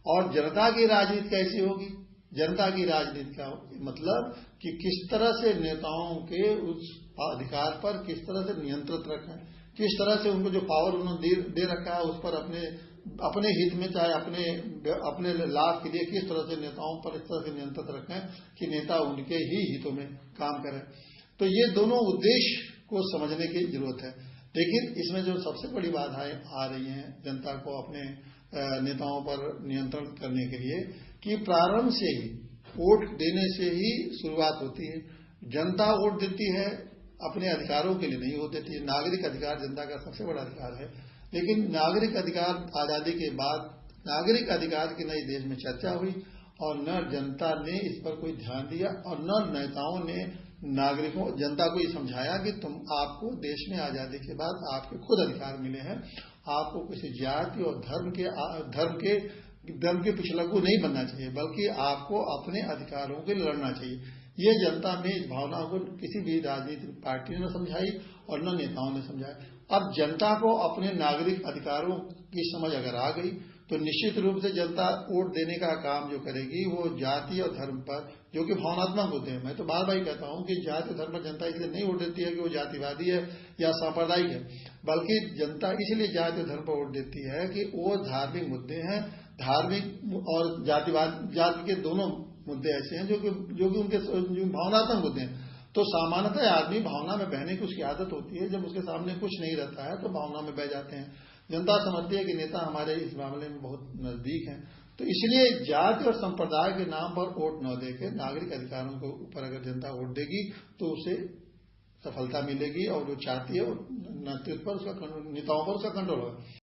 और जनता की राजनीति कैसी होगी? जनता की राजनीति का मतलब कि किस तरह से नेताओं के उस अधिकार पर किस तरह से नियंत्रित रखें, किस तरह से उनको जो पावर उन्होंने दे रखा है उस पर अपने हित में, चाहे अपने लाभ के लिए किस तरह से नेताओं पर इस तरह से नियंत्रित रखें कि नेता उनके ही हितों में काम करें। तो ये दोनों उद्देश्य को समझने की जरूरत है। लेकिन इसमें जो सबसे बड़ी बाधाएं आ रही हैं जनता को अपने नेताओं पर नियंत्रण करने के लिए कि प्रारंभ से ही वोट देने से ही शुरुआत होती है। जनता वोट देती है अपने अधिकारों के लिए, नहीं वोट देती है। नागरिक अधिकार जनता का सबसे बड़ा अधिकार है, लेकिन नागरिक अधिकार आजादी के बाद नागरिक अधिकार की नई देश में चर्चा हुई और न जनता ने इस पर कोई ध्यान दिया और न नेताओं ने जनता को ये समझाया कि आपको देश में आजादी के बाद आपके खुद अधिकार मिले हैं, आपको किसी जाति और धर्म के पिछलग्गू नहीं बनना चाहिए, बल्कि आपको अपने अधिकारों के लिए लड़ना चाहिए। ये जनता में इस भावना को किसी भी राजनीतिक पार्टी ने समझाई और न नेताओं ने समझाया। अब जनता को अपने नागरिक अधिकारों की समझ अगर आ गई तो निश्चित रूप से जनता वोट देने का काम जो करेगी वो जाति और धर्म पर, जो कि भावनात्मक होते हैं। मैं तो बार बार कहता हूं कि जाति और धर्म पर जनता इसलिए नहीं वोट देती है कि वो जातिवादी है या सांप्रदायिक है, बल्कि जनता इसलिए जाति और धर्म पर वोट देती है कि वो धार्मिक मुद्दे हैं, धार्मिक और जाति के दोनों मुद्दे ऐसे हैं जो कि उनके भावनात्मक मुद्दे हैं। तो सामान्यतः आदमी भावना में बहने की उसकी आदत होती है, जब उसके सामने कुछ नहीं रहता है तो भावना में बह जाते हैं। जनता समझती है कि नेता हमारे इस मामले में बहुत नजदीक हैं, तो इसलिए जाति और संप्रदाय के नाम पर वोट न देकर नागरिक अधिकारों के ऊपर अगर जनता वोट देगी तो उसे सफलता मिलेगी और जो चाहती है नेतृत्व पर नेताओं पर उसका कंट्रोल होगा।